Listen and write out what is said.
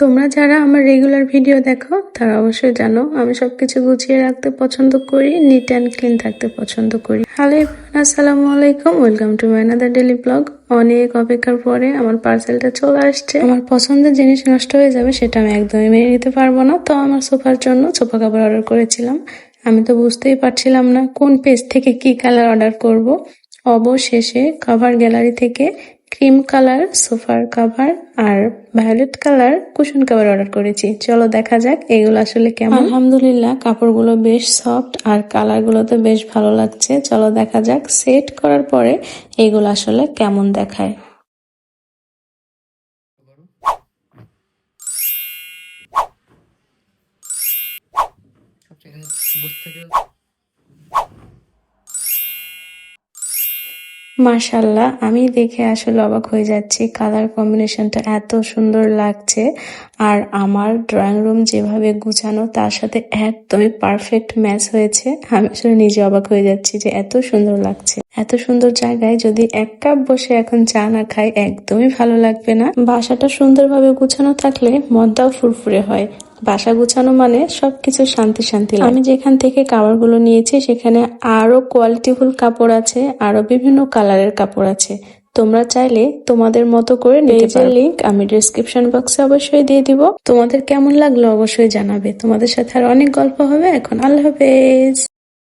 তোমরা যারা আমার রেগুলার ভিডিও দেখো তারা অবশ্যই জানো আমি সবকিছু গুছিয়ে রাখতে পছন্দ করি, নিট অ্যান্ড ক্লিন থাকতে পছন্দ করি। হ্যালো এভরিওয়ান, আসসালামু আলাইকুম, welcome to my another daily blog. অনেক অপেক্ষার পরে আমার পার্সেলটা চলে আসছে। আমার পছন্দের জিনিস নষ্ট হয়ে যাবে সেটা আমি একদমই মেনে নিতে পারবো না। তো আমার সোফার জন্য সোফা কভার অর্ডার করেছিলাম। আমি তো বুঝতেই পারছিলাম না কোন পেজ থেকে কি কালার অর্ডার করব। অবশেষে কভার গ্যালারি থেকে ক্রিম কালার সোফার কভার আর violet colour cushion cover order করেছি। চলো দেখা যাক এগুলো আসলে কেমন। আলহামদুলিল্লাহ কাপড়গুলো বেশ সফট আর কালারগুলো তো বেশ ভালো লাগছে। চলো দেখা যাক সেট করার পরে এগুলো আসলে কেমন দেখায়। মাশাআল্লাহ, আমি দেখে আসলে অবাক হয়ে যাচ্ছি। কালার কম্বিনেশনটা এত সুন্দর লাগছে আর আমার ড্রয়িং রুম যেভাবে গুছানো তার সাথে একদমই পারফেক্ট ম্যাচ হয়েছে। আমি আসলে নিজে অবাক হয়ে যাচ্ছি যে এত সুন্দর লাগছে। এত সুন্দর জায়গায় যদি এক কাপ বসে এখন চা না খাই একদমই ভালো লাগবে না। বাসাটা সুন্দরভাবে গুছানো থাকলে মনটাও ফুরফুরে হয়। বাসা গুছানো মানে সবকিছু শান্তি শান্তি লাগে। আমি যেখান থেকে কাপড়গুলো নিয়েছি সেখানে আরো কোয়ালিটিফুল কাপড় আছে, আরো বিভিন্ন কালারের কাপড় আছে। তোমরা চাইলে তোমাদের মতো করে নিতে পারো। লিংক আমি ডেসক্রিপশন বক্সে অবশ্যই দিয়ে দিব। তোমাদের কেমন লাগলো অবশ্যই জানাবে। তোমাদের সাথে আর অনেক গল্প হবে এখন। আল্লাহ হাফেজ।